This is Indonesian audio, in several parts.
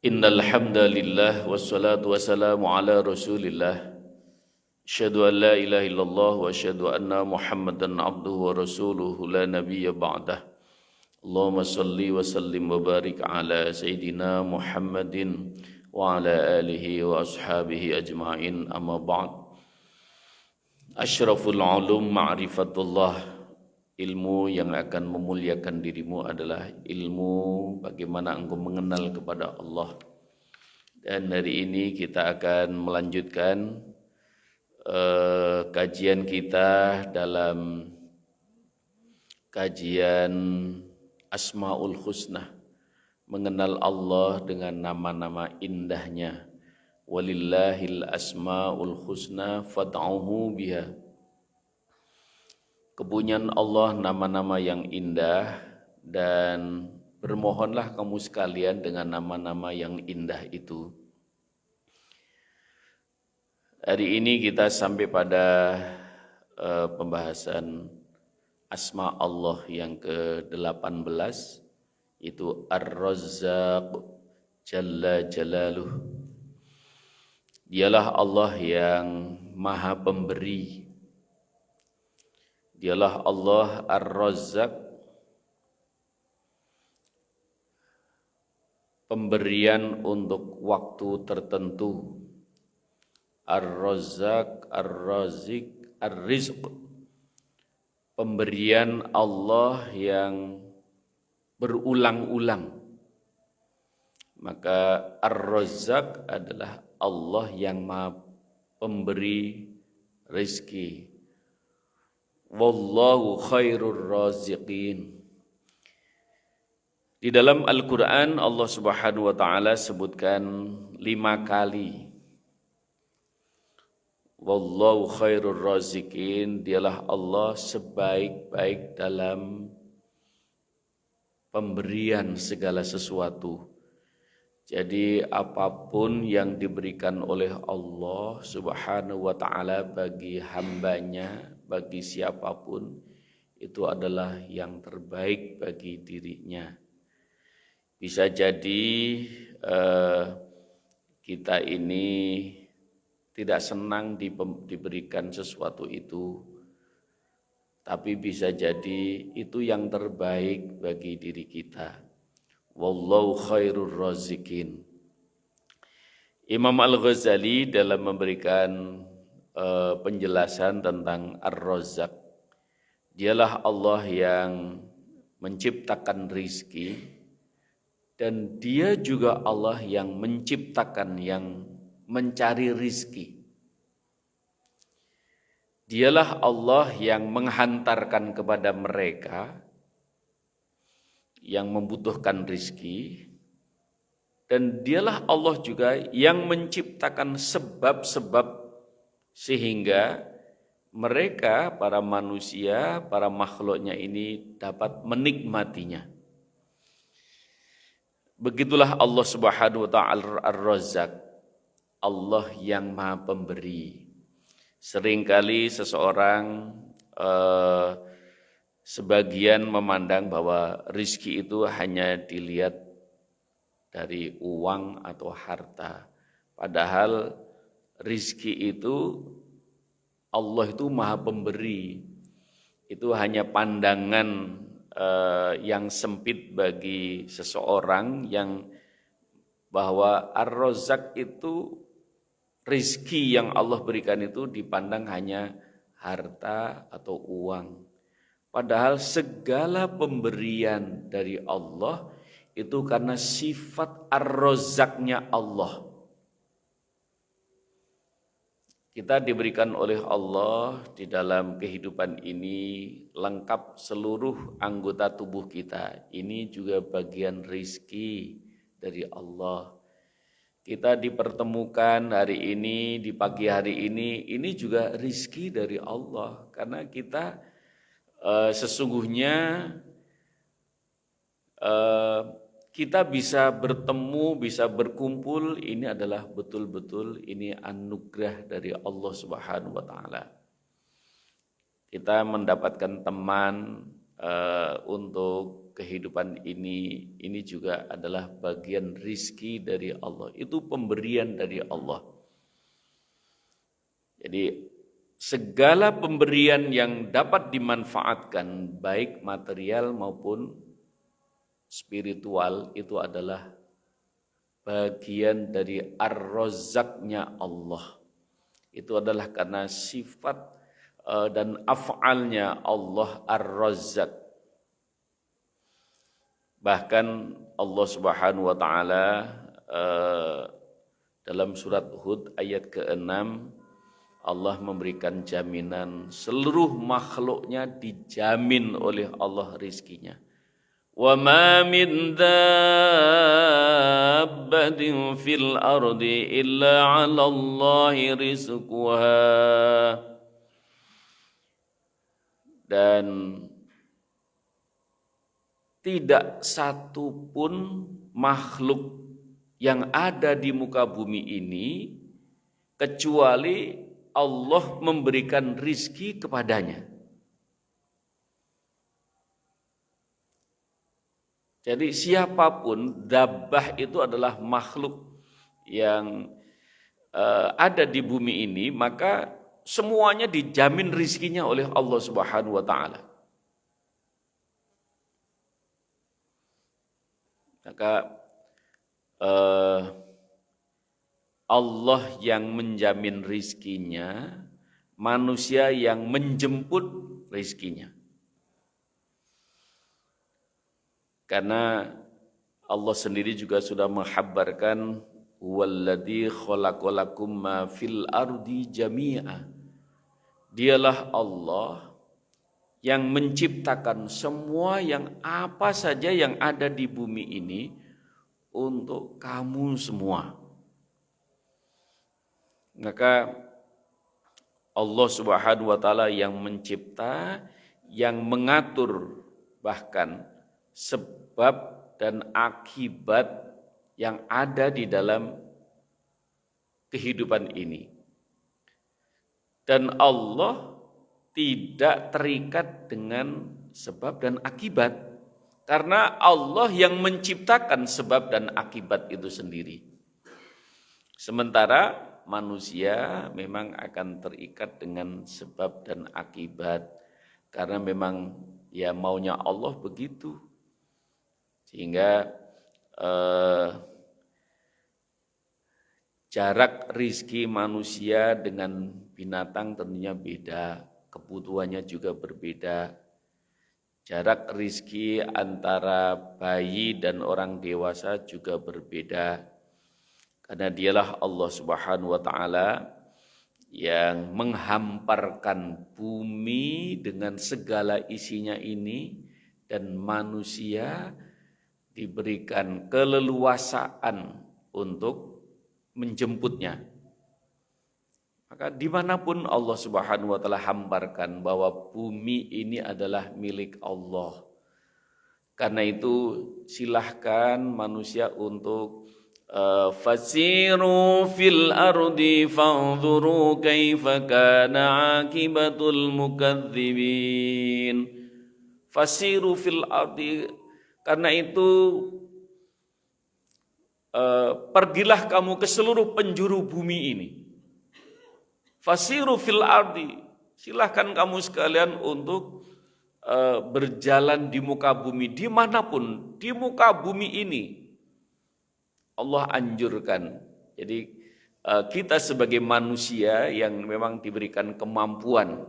Innal hamdalillah wassalatu wassalamu ala Rasulillah. Asyhadu an la ilaha illallah wa asyhadu anna Muhammadan abduhu wa rasuluhu la nabiyya ba'dah. Allahumma salli wa sallim wa barik ala sayyidina Muhammadin wa ala alihi wa ashabihi ajma'in, amma ba'd. Asyraful ulum ma'rifatullah. Ilmu yang akan memuliakan dirimu adalah ilmu bagaimana engkau mengenal kepada Allah. Dan hari ini kita akan melanjutkan kajian kita dalam kajian Asmaul Husna, mengenal Allah dengan nama-nama indahnya. Walillahil asmaul husna fad'uhu biha. Kepunyaan Allah nama-nama yang indah, dan bermohonlah kamu sekalian dengan nama-nama yang indah itu. Hari ini kita sampai pada pembahasan asma Allah yang ke-18, itu Ar-Razzaq Jalla Jalaluh. Dialah Allah yang Maha Pemberi. Dialah Allah Ar-Razzaq, pemberian untuk waktu tertentu. Ar-Razzaq, Ar-Razik, Ar-Rizq, pemberian Allah yang berulang-ulang. Maka Ar-Razzaq adalah Allah yang Maha Pemberi rezeki. Wallahu khairur raziqin. Di dalam Al-Quran Allah Subhanahu wa ta'ala sebutkan 5 kali. Wallahu khairur raziqin, dialah Allah sebaik-baik dalam pemberian segala sesuatu. Jadi apapun yang diberikan oleh Allah Subhanahu wa ta'ala bagi hambanya, bagi siapapun, itu adalah yang terbaik bagi dirinya. Bisa jadi kita ini tidak senang diberikan sesuatu itu, tapi bisa jadi itu yang terbaik bagi diri kita. Wallahu khairur raziqin. Imam Al-Ghazali dalam memberikan penjelasan tentang Ar-Razzaq, dialah Allah yang menciptakan rizki, dan dia juga Allah yang menciptakan, yang mencari rizki. Dialah Allah yang menghantarkan kepada mereka yang membutuhkan rizki, dan dialah Allah juga yang menciptakan sebab-sebab sehingga mereka, para manusia, para makhluknya ini dapat menikmatinya. Begitulah Allah Subhanahu wa ta'ala Ar-Razzaq, Allah yang Maha Pemberi. Seringkali seseorang sebagian memandang bahwa rizki itu hanya dilihat dari uang atau harta. Padahal rizki itu, Allah itu Maha Pemberi. Itu hanya pandangan yang sempit bagi seseorang, yang bahwa Ar-Razzaq itu rizki yang Allah berikan itu dipandang hanya harta atau uang. Padahal segala pemberian dari Allah itu karena sifat Ar-Razzaqnya Allah. Kita diberikan oleh Allah di dalam kehidupan ini lengkap seluruh anggota tubuh kita. Ini juga bagian rizki dari Allah. Kita dipertemukan hari ini, di pagi hari ini juga rizki dari Allah. Karena kita sesungguhnya kita bisa bertemu, bisa berkumpul, ini adalah betul-betul ini anugerah dari Allah Subhanahu wa ta'ala. Kita mendapatkan teman untuk kehidupan ini juga adalah bagian rizki dari Allah. Itu pemberian dari Allah. Jadi segala pemberian yang dapat dimanfaatkan baik material maupun spiritual itu adalah bagian dari ar-razzaqnya Allah. Itu adalah karena sifat dan af'alnya Allah ar-razzaq. Bahkan Allah Subhanahu wa taala dalam surat Hud ayat ke-6 Allah memberikan jaminan seluruh makhluknya dijamin oleh Allah rizkinya. Wa ma min dabbatin fil ardi illa 'ala Allahi rizquha. Dan tidak satu pun makhluk yang ada di muka bumi ini kecuali Allah memberikan rizki kepadanya. Jadi siapapun, dabbah itu adalah makhluk yang ada di bumi ini, maka semuanya dijamin rizkinya oleh Allah Subhanahu wa taala. Maka Allah yang menjamin rizkinya, manusia yang menjemput rizkinya. Karena Allah sendiri juga sudah menghabarkan walladzi khalaqalakum ma fil ardi jami'a. Dialah Allah yang menciptakan semua yang apa saja yang ada di bumi ini untuk kamu semua. Maka Allah Subhanahu wa taala yang mencipta, yang mengatur bahkan sebab dan akibat yang ada di dalam kehidupan ini. Dan Allah tidak terikat dengan sebab dan akibat, karena Allah yang menciptakan sebab dan akibat itu sendiri. Sementara manusia memang akan terikat dengan sebab dan akibat, karena memang ya maunya Allah begitu. Sehingga jarak rizki manusia dengan binatang tentunya beda, kebutuhannya juga berbeda. Jarak rizki antara bayi dan orang dewasa juga berbeda. Karena dialah Allah Subhanahu wa taala yang menghamparkan bumi dengan segala isinya ini, dan manusia diberikan keleluasaan untuk menjemputnya. Maka dimanapun Allah Subhanahu wa taala hamparkan bahwa bumi ini adalah milik Allah. Karena itu silahkan manusia untuk fasiru fil ardi fanzuru kaifa kana akibatul mukadzibin. Fasiru fil ardi, karena itu pergilah kamu ke seluruh penjuru bumi ini. Fasiru fil ardi, silahkan kamu sekalian untuk berjalan di muka bumi, dimanapun di muka bumi ini Allah anjurkan. Jadi kita sebagai manusia yang memang diberikan kemampuan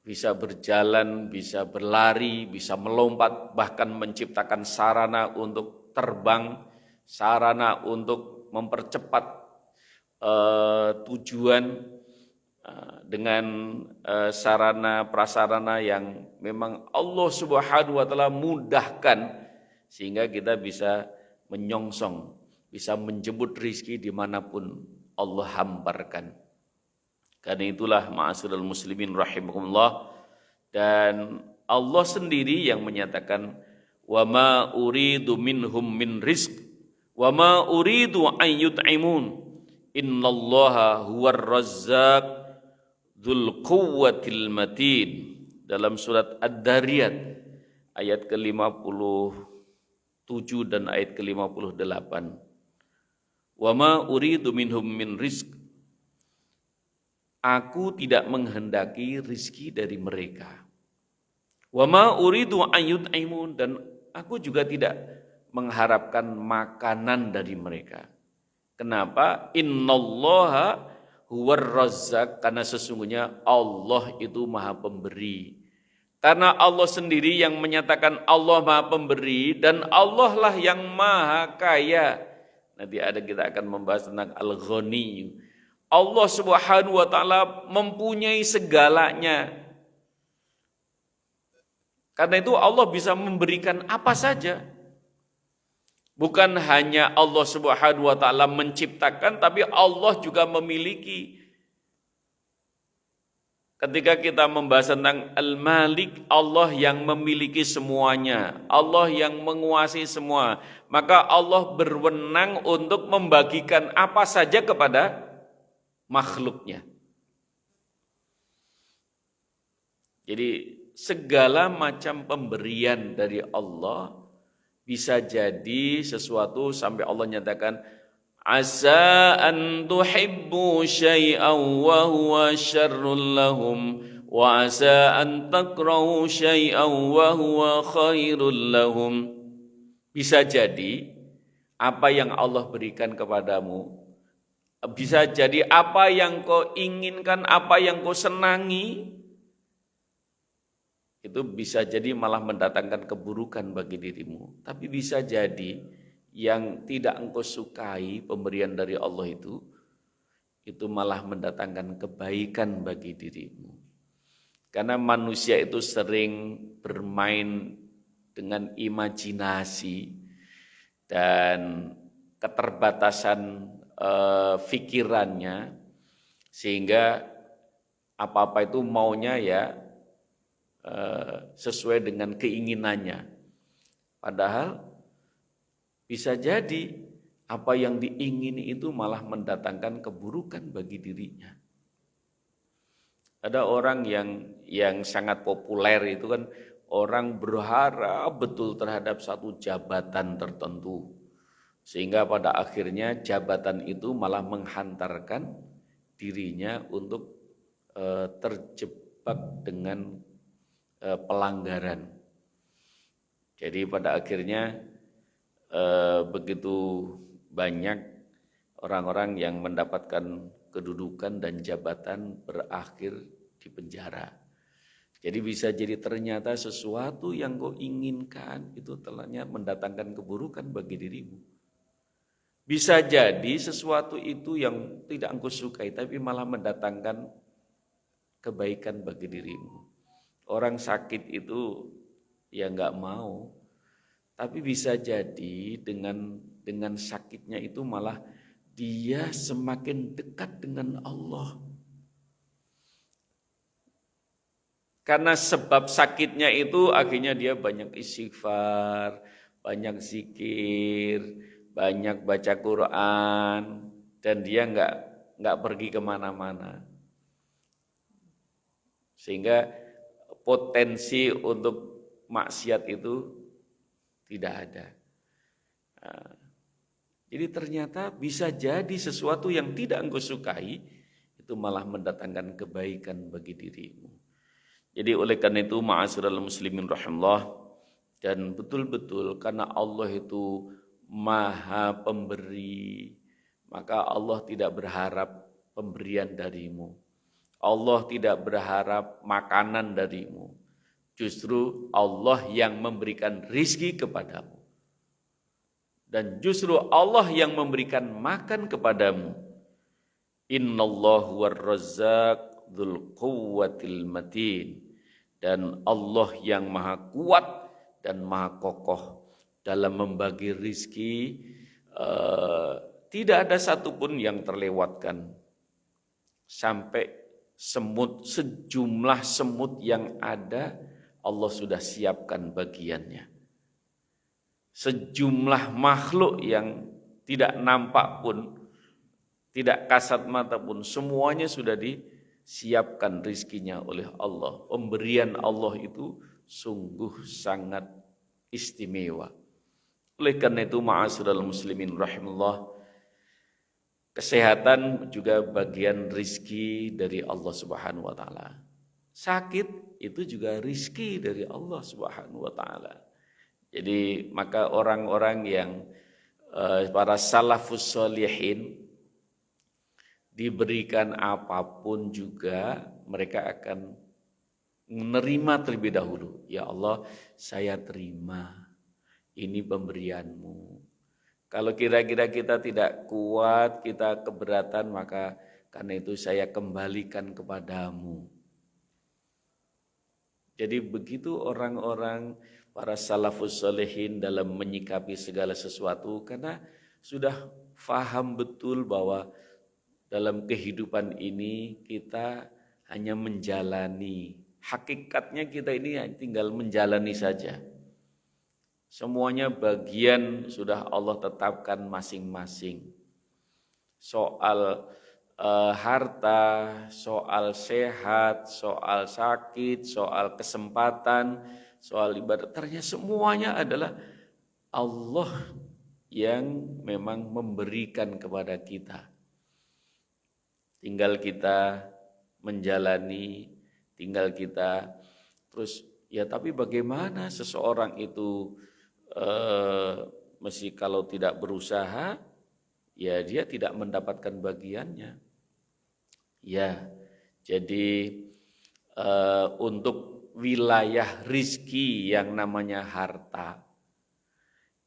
bisa berjalan, bisa berlari, bisa melompat, bahkan menciptakan sarana untuk terbang, sarana untuk mempercepat tujuan dengan sarana prasarana yang memang Allah Subhanahu wa taala mudahkan, sehingga kita bisa menyongsong, bisa menjemput rizki dimanapun Allah hamparkan. Karena itulah ma'asyiral muslimin rahimakumullah, dan Allah sendiri yang menyatakan wa ma uridu minhum min rizq wa ma uridu an yut'imun innallaha huwar razzaq dzul quwwatil matin. Dalam surat Ad-Dariyat ayat ke-57 dan ayat ke-58. Wa ma uridu minhum min rizq. Aku tidak menghendaki rizki dari mereka. Wa ma uridu an yut'imun, dan aku juga tidak mengharapkan makanan dari mereka. Kenapa? Innallaha huwar razzaq, karena sesungguhnya Allah itu Maha Pemberi. Karena Allah sendiri yang menyatakan Allah Maha Pemberi dan Allah lah yang Maha Kaya. Nanti kita akan membahas tentang Al-Ghani. Allah Subhanahu wa taala mempunyai segalanya. Karena itu Allah bisa memberikan apa saja. Bukan hanya Allah Subhanahu wa taala menciptakan, tapi Allah juga memiliki. Ketika kita membahas tentang Al-Malik, Allah yang memiliki semuanya, Allah yang menguasai semua, maka Allah berwenang untuk membagikan apa saja kepada makhluknya. Jadi segala macam pemberian dari Allah bisa jadi sesuatu sampai Allah nyatakan asa an tuhibbu syai'an wa huwa syarrul lahum wa asa an takrahu syai'an wa huwa khairul lahum. Bisa jadi apa yang Allah berikan kepadamu, bisa jadi apa yang kau inginkan, apa yang kau senangi, itu bisa jadi malah mendatangkan keburukan bagi dirimu. Tapi bisa jadi yang tidak engkau sukai pemberian dari Allah itu malah mendatangkan kebaikan bagi dirimu. Karena manusia itu sering bermain dengan imajinasi dan keterbatasan pikirannya, sehingga apa-apa itu maunya ya sesuai dengan keinginannya. Padahal bisa jadi apa yang diingini itu malah mendatangkan keburukan bagi dirinya. Ada orang yang sangat populer itu kan, orang berharap betul terhadap satu jabatan tertentu, sehingga pada akhirnya jabatan itu malah menghantarkan dirinya untuk terjebak dengan pelanggaran. Jadi pada akhirnya begitu banyak orang-orang yang mendapatkan kedudukan dan jabatan berakhir di penjara. Jadi bisa jadi ternyata sesuatu yang kau inginkan itu ternyata mendatangkan keburukan bagi dirimu. Bisa jadi sesuatu itu yang tidak engkau sukai tapi malah mendatangkan kebaikan bagi dirimu. Orang sakit itu ya nggak mau, tapi bisa jadi dengan sakitnya itu malah dia semakin dekat dengan Allah. Karena sebab sakitnya itu akhirnya dia banyak istighfar, banyak zikir, banyak baca Quran, dan dia nggak pergi kemana-mana. Sehingga potensi untuk maksiat itu tidak ada. Jadi ternyata bisa jadi sesuatu yang tidak engkau sukai itu malah mendatangkan kebaikan bagi dirimu. Jadi oleh karena itu ma'asyiral muslimin rahimallah, dan betul-betul karena Allah itu Maha Pemberi, maka Allah tidak berharap pemberian darimu. Allah tidak berharap makanan darimu. Justru Allah yang memberikan rizki kepadamu. Dan justru Allah yang memberikan makan kepadamu. Innallahu war-razzaq dzul quwwatil matin. Dan Allah yang maha kuat dan maha kokoh dalam membagi rizki. Tidak ada satupun yang terlewatkan. Sampai sejumlah semut yang ada, Allah sudah siapkan bagiannya. Sejumlah makhluk yang tidak nampak pun, tidak kasat mata pun, semuanya sudah disiapkan rizkinya oleh Allah. Pemberian Allah itu sungguh sangat istimewa. Oleh karena itu, ma'asyiral muslimin rahimallah, kesehatan juga bagian rizki dari Allah Subhanahu wa taala. Sakit itu juga rizki dari Allah Subhanahu wa taala. Jadi maka orang-orang yang para salafus sholihin diberikan apapun juga mereka akan menerima terlebih dahulu. Ya Allah, saya terima, ini pemberianmu. Kalau kira-kira kita tidak kuat, kita keberatan, maka karena itu saya kembalikan kepadamu. Jadi begitu orang-orang para salafus sholihin dalam menyikapi segala sesuatu, karena sudah faham betul bahwa dalam kehidupan ini kita hanya menjalani. Hakikatnya kita ini tinggal menjalani saja. Semuanya bagian sudah Allah tetapkan masing-masing. Soal harta, soal sehat, soal sakit, soal kesempatan, soal ibadah, ternyata semuanya adalah Allah yang memang memberikan kepada kita. Tinggal kita menjalani, tinggal kita terus ya, tapi bagaimana seseorang itu mesti kalau tidak berusaha ya dia tidak mendapatkan bagiannya. Ya, jadi untuk wilayah rizki yang namanya harta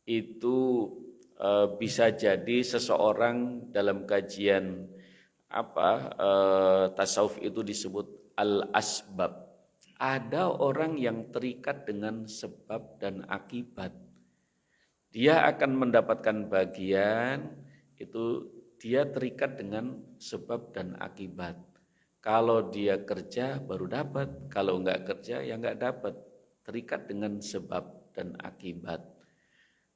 itu bisa jadi seseorang dalam kajian tasawuf itu disebut al-asbab. Ada orang yang terikat dengan sebab dan akibat. Dia akan mendapatkan bagian itu, dia terikat dengan sebab dan akibat. Kalau dia kerja baru dapat, kalau enggak kerja ya enggak dapat. Terikat dengan sebab dan akibat.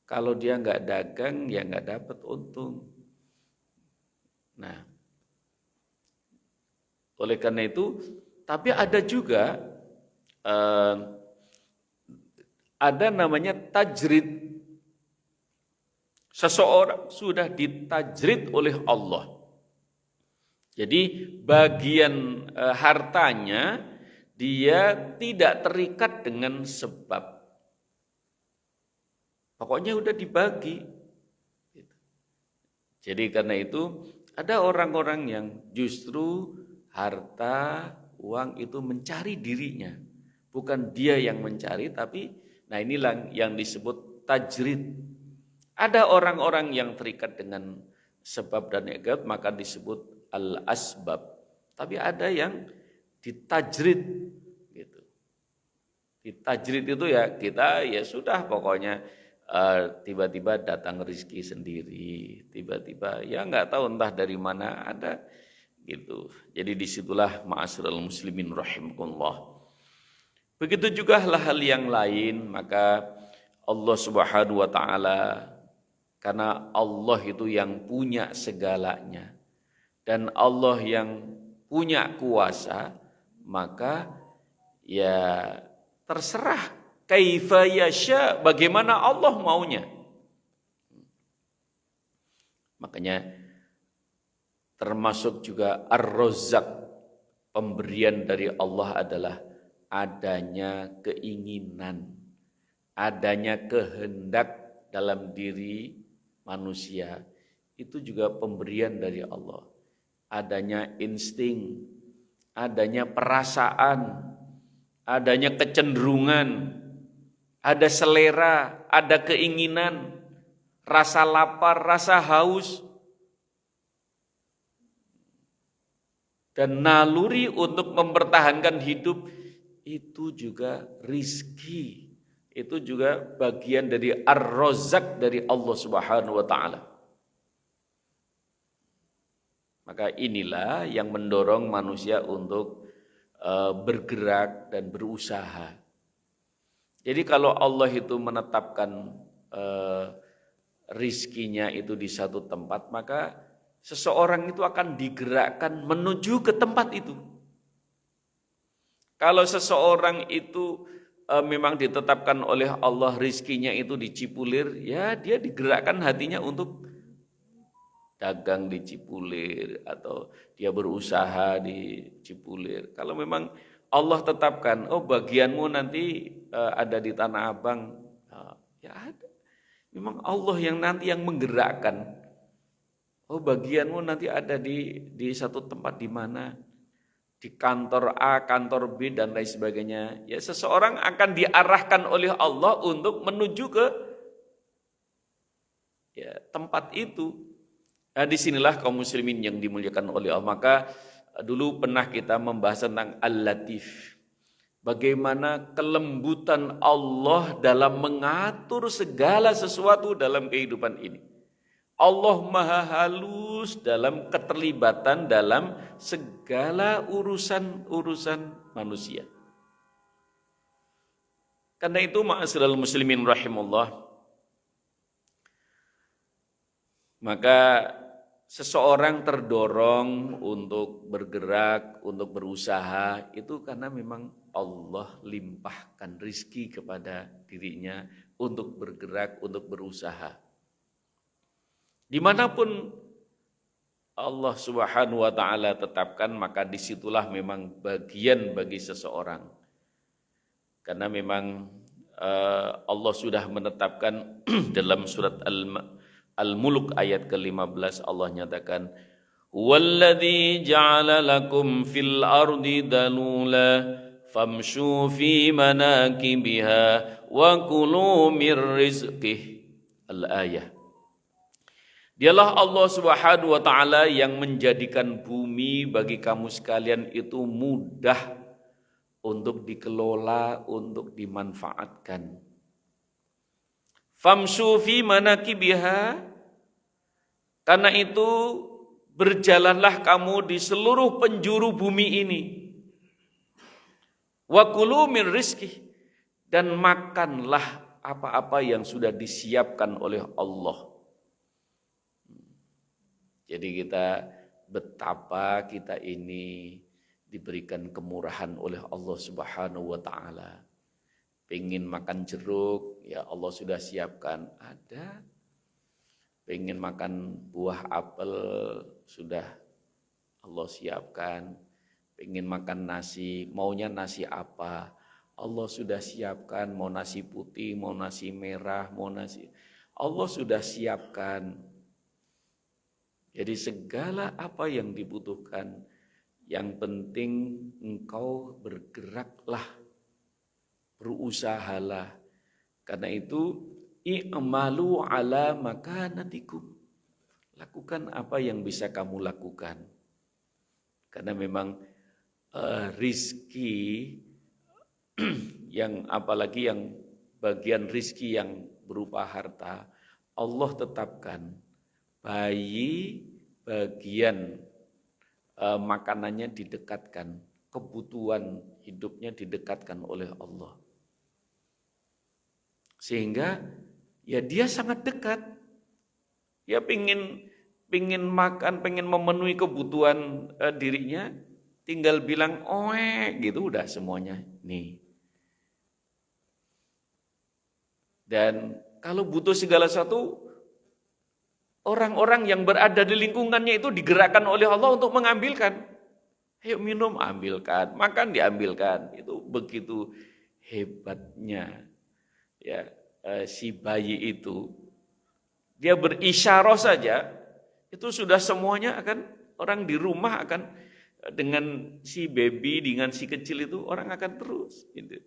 Kalau dia enggak dagang ya enggak dapat untung. Nah, oleh karena itu, tapi ada juga ada namanya tajrid. Seseorang sudah ditajrid oleh Allah. Jadi bagian hartanya dia tidak terikat dengan sebab. Pokoknya udah dibagi. Jadi karena itu ada orang-orang yang justru harta, uang itu mencari dirinya. Bukan dia yang mencari, tapi nah inilah yang disebut tajrid. Ada orang-orang yang terikat dengan sebab dan akibat maka disebut al-asbab. Tapi ada yang ditajrid gitu. Ditajrid itu ya kita ya sudah pokoknya tiba-tiba datang rezeki sendiri, tiba-tiba ya enggak tahu entah dari mana ada gitu. Jadi disitulah ma'asyiral muslimin rahimakumullah. Begitu juga hal yang lain, maka Allah Subhanahu wa taala, karena Allah itu yang punya segalanya dan Allah yang punya kuasa, maka ya terserah kaifa yasha, bagaimana Allah maunya. Makanya termasuk juga Ar-Razzaq, pemberian dari Allah adalah adanya keinginan, adanya kehendak dalam diri manusia. Itu juga pemberian dari Allah. Adanya insting, adanya perasaan, adanya kecenderungan, ada selera, ada keinginan, rasa lapar, rasa haus, dan naluri untuk mempertahankan hidup. Itu juga rizki, itu juga bagian dari Ar-Razzaq dari Allah Subhanahu wa taala. Maka inilah yang mendorong manusia untuk bergerak dan berusaha. Jadi kalau Allah itu menetapkan rizkinya itu di satu tempat, maka seseorang itu akan digerakkan menuju ke tempat itu. Kalau seseorang itu memang ditetapkan oleh Allah rizkinya itu di Cipulir, ya dia digerakkan hatinya untuk dagang di Cipulir atau dia berusaha di Cipulir. Kalau memang Allah tetapkan, oh bagianmu nanti ada di Tanah Abang, ya ada. Memang Allah yang nanti yang menggerakkan. Oh bagianmu nanti ada di satu tempat di mana, di kantor A, kantor B dan lain sebagainya. Ya seseorang akan diarahkan oleh Allah untuk menuju ke ya, tempat itu. Nah disinilah kaum muslimin yang dimuliakan oleh Allah. Maka dulu pernah kita membahas tentang Al-Latif. Bagaimana kelembutan Allah dalam mengatur segala sesuatu dalam kehidupan ini. Allah maha halus dalam keterlibatan dalam segala urusan-urusan manusia. Karena itu ma'asyiral muslimin rahimullah, maka seseorang terdorong untuk bergerak, untuk berusaha, itu karena memang Allah limpahkan rizki kepada dirinya untuk bergerak, untuk berusaha. Dimanapun Allah Subhanahu wa ta'ala tetapkan, maka disitulah memang bagian bagi seseorang. Karena memang Allah sudah menetapkan dalam surat Al-Mulk ayat ke-15 Allah nyatakan, "Walladzi ja'ala lakum fil ardi dalula famshu fi manakibiha wa kulu mir rizqih." Al-ayah. Dialah Allah Subhanahu wa ta'ala yang menjadikan bumi bagi kamu sekalian itu mudah untuk dikelola, untuk dimanfaatkan. Famshu fi manakibiha, karena itu berjalanlah kamu di seluruh penjuru bumi ini. Wa kulu min rizqih, dan makanlah apa-apa yang sudah disiapkan oleh Allah. Jadi kita betapa kita ini diberikan kemurahan oleh Allah Subhanahu wa ta'ala. Pengen makan jeruk, ya Allah sudah siapkan, ada. Pengen makan buah apel, sudah Allah siapkan. Pengen makan nasi, maunya nasi apa, Allah sudah siapkan. Mau nasi putih, mau nasi merah, mau nasi, Allah sudah siapkan. Jadi segala apa yang dibutuhkan, yang penting engkau bergeraklah, berusahalah. Karena itu i'malu ala makanatikum. Lakukan apa yang bisa kamu lakukan. Karena memang rizki yang apalagi yang bagian rizki yang berupa harta, Allah tetapkan. Bayi bagian makanannya didekatkan, kebutuhan hidupnya didekatkan oleh Allah. Sehingga ya dia sangat dekat. Ya pingin makan, pingin memenuhi kebutuhan dirinya, tinggal bilang oe gitu udah semuanya nih. Dan kalau butuh segala sesuatu, orang-orang yang berada di lingkungannya itu digerakkan oleh Allah untuk mengambilkan. Ayo minum, ambilkan. Makan, diambilkan. Itu begitu hebatnya ya si bayi itu. Dia berisyarah saja, itu sudah semuanya akan, orang di rumah akan, dengan si baby, dengan si kecil itu, orang akan terus. Gitu.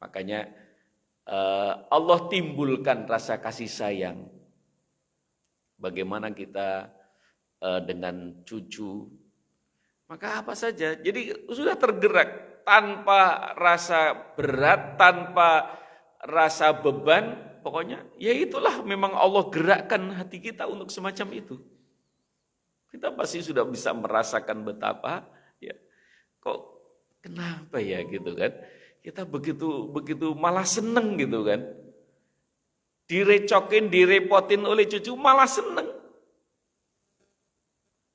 Makanya Allah timbulkan rasa kasih sayang. Bagaimana kita dengan cucu, maka apa saja. Jadi sudah tergerak tanpa rasa berat, tanpa rasa beban. Pokoknya ya itulah memang Allah gerakkan hati kita untuk semacam itu. Kita pasti sudah bisa merasakan betapa ya, kok kenapa ya gitu kan. Kita begitu malah seneng gitu kan. Direcokin, direpotin oleh cucu malah seneng.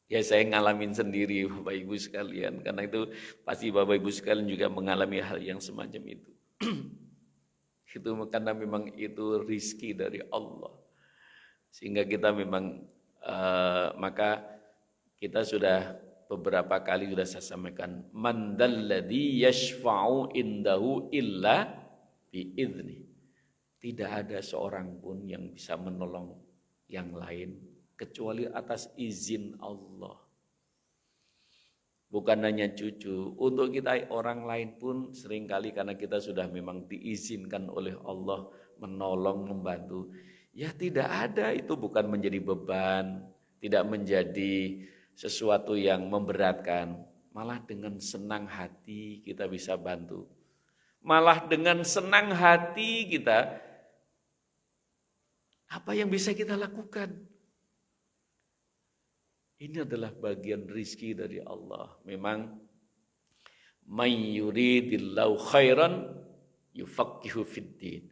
Ya saya ngalamin sendiri Bapak Ibu sekalian, karena itu pasti Bapak Ibu sekalian juga mengalami hal yang semacam itu. Itu karena memang itu rizki dari Allah. Sehingga kita memang maka kita sudah beberapa kali sudah saya sampaikan, man dalladzi yashfa'u indahu illa biidznih. Tidak ada seorang pun yang bisa menolong yang lain kecuali atas izin Allah. Bukan hanya cucu, untuk kita orang lain pun seringkali karena kita sudah memang diizinkan oleh Allah menolong, membantu. Ya tidak ada, itu bukan menjadi beban, tidak menjadi sesuatu yang memberatkan. Malah dengan senang hati kita bisa bantu. Malah dengan senang hati kita, apa yang bisa kita lakukan? Ini adalah bagian rizki dari Allah. Memang may yuridillahu khairan yufaqihu fiddin.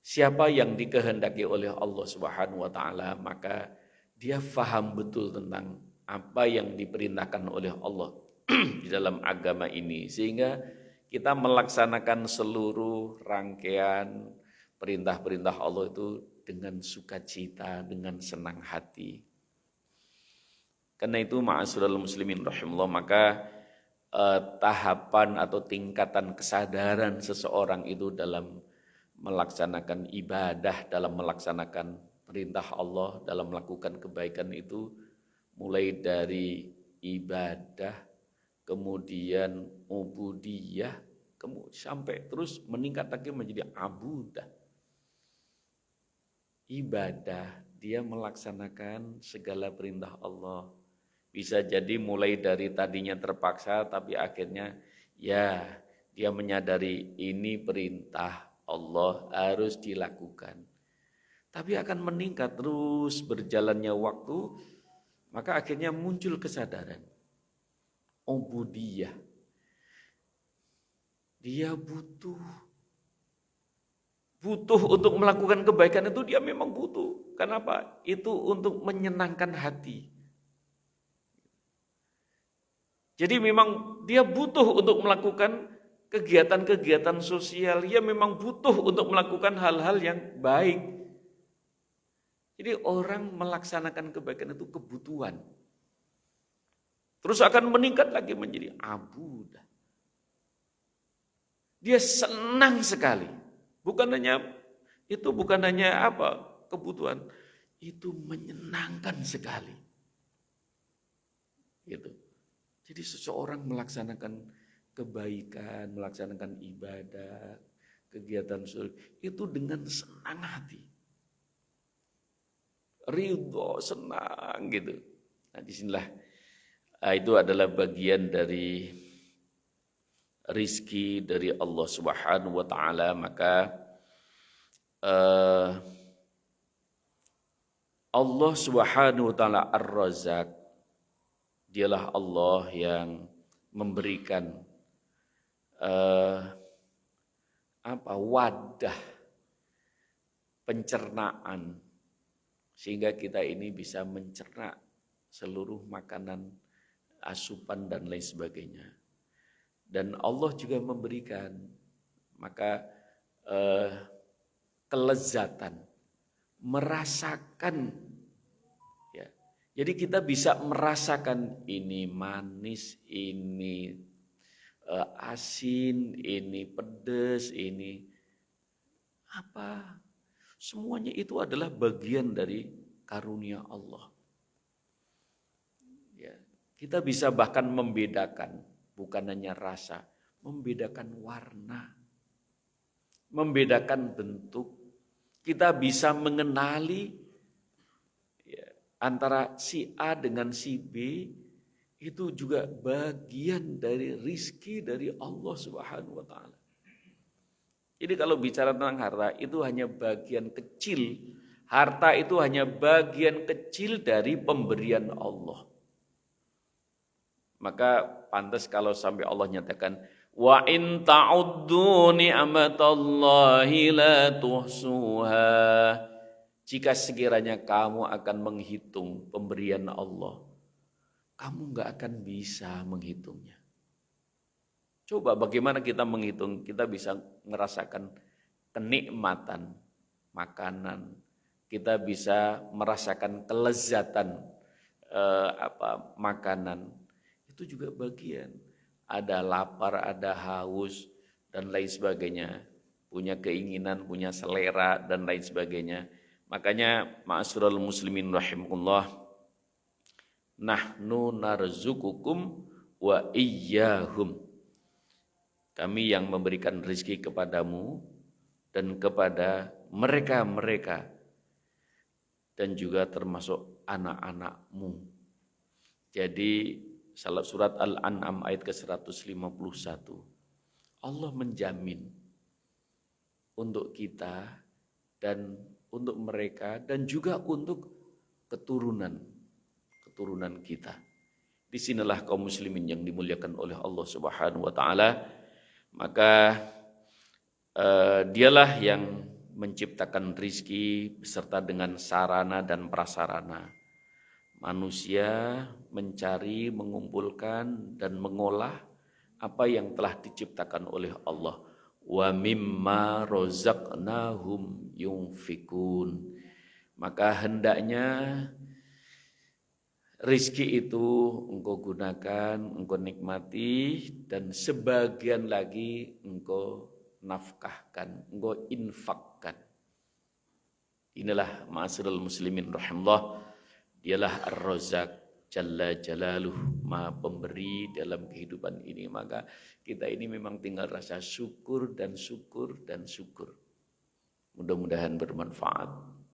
Siapa yang dikehendaki oleh Allah Subhanahu wa taala, maka dia faham betul tentang apa yang diperintahkan oleh Allah di dalam agama ini, sehingga kita melaksanakan seluruh rangkaian perintah-perintah Allah itu dengan sukacita, dengan senang hati. Karena itu ma'asyiral muslimin rahimahullah, maka tahapan atau tingkatan kesadaran seseorang itu dalam melaksanakan ibadah, dalam melaksanakan perintah Allah, dalam melakukan kebaikan itu mulai dari ibadah, kemudian ubudiyah, sampai terus meningkat lagi menjadi abudah. Ibadah, dia melaksanakan segala perintah Allah. Bisa jadi mulai dari tadinya terpaksa, tapi akhirnya ya dia menyadari ini perintah Allah harus dilakukan. Tapi akan meningkat terus berjalannya waktu, maka akhirnya muncul kesadaran. Ubudiyah. Dia butuh untuk melakukan kebaikan itu, dia memang butuh. Kenapa? Itu untuk menyenangkan hati. Jadi memang dia butuh untuk melakukan kegiatan-kegiatan sosial. Dia memang butuh untuk melakukan hal-hal yang baik. Jadi orang melaksanakan kebaikan itu kebutuhan. Terus akan meningkat lagi menjadi abudah. Dia senang sekali. Bukan hanya kebutuhan. Itu menyenangkan sekali. Gitu. Jadi seseorang melaksanakan kebaikan, melaksanakan ibadah, kegiatan sosial itu dengan senang hati. Ridho, senang gitu. Nah disinilah itu adalah bagian dari rizki dari Allah Subhanahu wa taala. Maka Allah Subhanahu wa taala Ar-Razzaq, dialah Allah yang memberikan wadah pencernaan sehingga kita ini bisa mencerna seluruh makanan, asupan dan lain sebagainya. Dan Allah juga memberikan maka kelezatan, merasakan. Jadi kita bisa merasakan ini manis, ini asin, ini pedas, ini apa. Semuanya itu adalah bagian dari karunia Allah. Ya, kita bisa bahkan membedakan, bukan hanya rasa, membedakan warna, membedakan bentuk. Kita bisa mengenali antara si A dengan si B, itu juga bagian dari rizki dari Allah Subhanahu wa taala. Jadi kalau bicara tentang harta, itu hanya bagian kecil. Harta itu hanya bagian kecil dari pemberian Allah. Maka pantas kalau sampai Allah nyatakan, wa in ta'uddu ni'matallahi la tuhsuha. Jika sekiranya kamu akan menghitung pemberian Allah, kamu nggak akan bisa menghitungnya. Coba bagaimana kita menghitung, kita bisa merasakan kenikmatan makanan, kita bisa merasakan kelezatan makanan. Itu juga bagian. Ada lapar, ada haus dan lain sebagainya. Punya keinginan, punya selera dan lain sebagainya. Makanya ma'asyiral muslimin rahimakumullah, nahnu narzukukum wa iyyahum. Kami yang memberikan rezeki kepadamu dan kepada mereka-mereka dan juga termasuk anak-anakmu. Jadi surat Al-An'am ayat ke-151. Allah menjamin untuk kita dan untuk mereka dan juga untuk keturunan kita. Disinilah kaum muslimin yang dimuliakan oleh Allah Subhanahu wa taala. Maka dialah yang menciptakan rizki beserta dengan sarana dan prasarana. Manusia mencari, mengumpulkan dan mengolah apa yang telah diciptakan oleh Allah. Wa mimma rozaqnahum yunfikun. Maka hendaknya rizki itu engkau gunakan, engkau nikmati, dan sebagian lagi engkau nafkahkan, engkau infakkan. Inilah ma'asyiral muslimin rahimahullah, dialah Ar-Razzaq Jalla Jalaluh, Maha Pemberi dalam kehidupan ini. Maka kita ini memang tinggal rasa syukur dan syukur dan syukur. Mudah-mudahan bermanfaat.